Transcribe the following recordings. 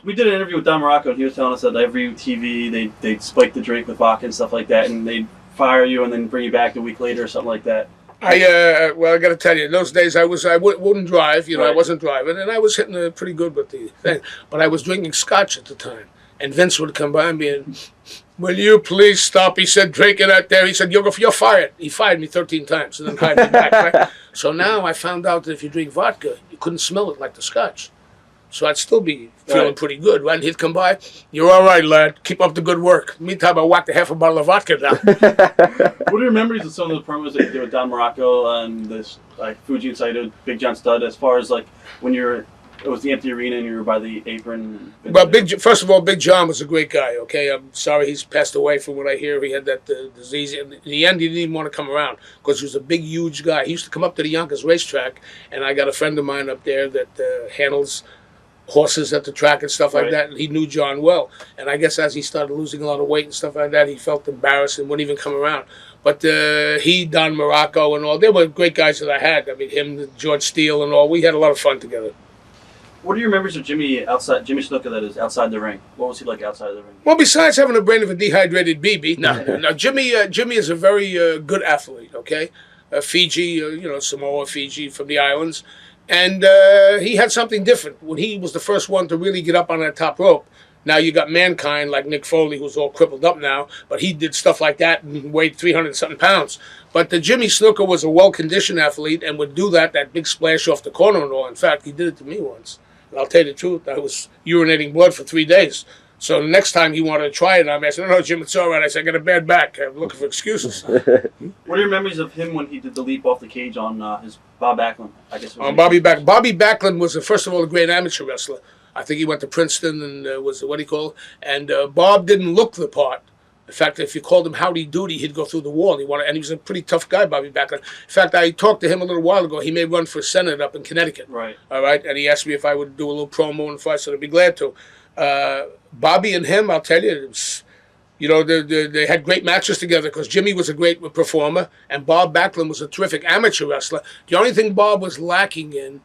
We did an interview with Don Morocco, and he was telling us that every TV they'd spike the drink with vodka and stuff like that, and they'd fire you and then bring you back a week later or something like that. I got to tell you, in those days I wouldn't drive, right. I wasn't driving, and I was hitting it pretty good with the thing, but I was drinking scotch at the time, and Vince would come by me and, will you please stop? He said, drinking out there. He said, you're fired. He fired me 13 times and then hired me back. Right? So now I found out that if you drink vodka, you couldn't smell it like the scotch. So I'd still be feeling pretty good. Right? And he'd come by, you're all right, lad. Keep up the good work. Meantime, I whacked a half a bottle of vodka down. What are your memories of some of the promos that you did with Don Morocco and this Fuji and Saito, Big John Studd, as far as when it was the empty arena and you were by the apron? Well, first of all, Big John was a great guy, okay? I'm sorry he's passed away from what I hear. He had that disease. In the end, he didn't even want to come around because he was a big, huge guy. He used to come up to the Yonkers racetrack, and I got a friend of mine up there that handles horses at the track and stuff like that, and he knew John well. And I guess as he started losing a lot of weight and stuff like that, he felt embarrassed and wouldn't even come around. But Don Morocco and all, they were great guys that I had. I mean, him, George Steele and all, we had a lot of fun together. What are your memories of Jimmy Snuka, that is, outside the ring? What was he like outside the ring? Well, besides having the brain of a dehydrated BB, no, Jimmy is a very good athlete, okay? Fiji, Samoa, Fiji, from the islands. And he had something different. When he was the first one to really get up on that top rope, now you got Mankind like Nick Foley, who's all crippled up now, but he did stuff like that and weighed 300-something pounds. But Jimmy Snuka was a well-conditioned athlete and would do that big splash off the corner and all. In fact, he did it to me once. And I'll tell you the truth, I was urinating blood for 3 days. So the next time he wanted to try it, I said, no, Jim, it's all right. I said, I got a bad back. I'm looking for excuses. What are your memories of him when he did the leap off the cage on his Bob Backlund? I guess. Bobby Backlund was, first of all, a great amateur wrestler. I think he went to Princeton and was, what do you call it? And Bob didn't look the part. In fact, if you called him Howdy Doody, he'd go through the wall. And he was a pretty tough guy, Bobby Backlund. In fact, I talked to him a little while ago. He may run for Senate up in Connecticut. Right. All right. And he asked me if I would do a little promo and fight, so I'd be glad to. Bobby and him, I'll tell you, it was, they had great matches together because Jimmy was a great performer and Bob Backlund was a terrific amateur wrestler. The only thing Bob was lacking in,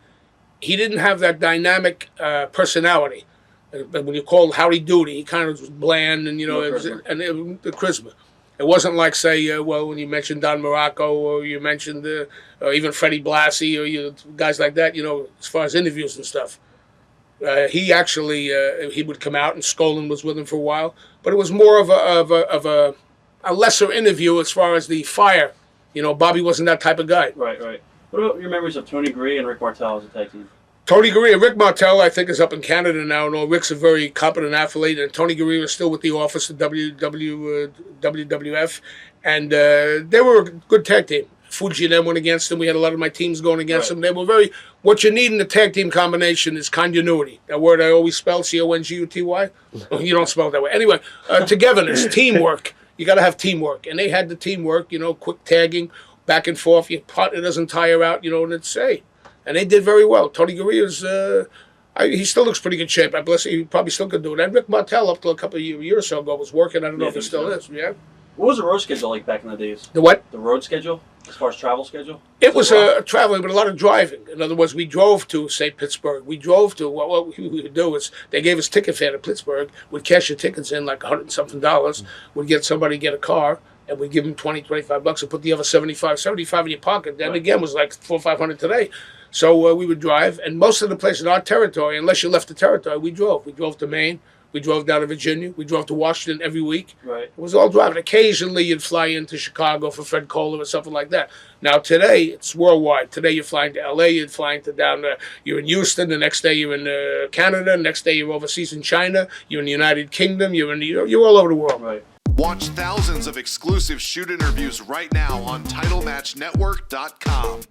he didn't have that dynamic personality. When you called Howdy Doody, he kind of was bland and, the charisma. It wasn't like, say, when you mentioned Don Morocco or you mentioned even Freddie Blassie or guys like that, as far as interviews and stuff. He actually, he would come out and Skolin was with him for a while, but it was more of a lesser interview as far as the fire. Bobby wasn't that type of guy. Right. What about your memories of Tony Gurria and Rick Martel as a tag team? Tony Gurria, Rick Martel, I think, is up in Canada now. And all. Rick's a very competent athlete, and Tony Gurria is still with the office of WWF, and they were a good tag team. Fuji and them went against them. We had a lot of my teams going against them. They were what you need in the tag team combination is continuity. That word I always spell, C-O-N-G-U-T-Y. You don't spell it that way. Anyway, togetherness, teamwork. You got to have teamwork. And they had the teamwork, quick tagging, back and forth. Your partner doesn't tire out, and it's say. And they did very well. Tony Gurria's, he still looks pretty good shape. I bless you. He probably still could do it. And Rick Martel, up till a couple of years or so ago, was working. I don't know if he still is. Yeah. What was the road schedule like back in the days? The what? The road schedule, as far as travel schedule? It was traveling, but a lot of driving. In other words, we drove to, say, Pittsburgh. We drove to, what we would do is, they gave us ticket fare to Pittsburgh. We'd cash your tickets in, like $100-something. We'd get somebody to get a car, and we'd give them $20, $25 and put the other $75 in your pocket. That, again, was like $400 or $500 today. So we would drive, and most of the places in our territory, unless you left the territory, we drove. We drove to Maine. We drove down to Virginia. We drove to Washington every week. Right. It was all driving. Occasionally, you'd fly into Chicago for Fred Kohler or something like that. Now, today, it's worldwide. Today, you're flying to L.A., you're flying to down there. You're in Houston. The next day, you're in Canada. The next day, you're overseas in China. You're in the United Kingdom. You're all over the world. Right. Watch thousands of exclusive shoot interviews right now on TitleMatchNetwork.com.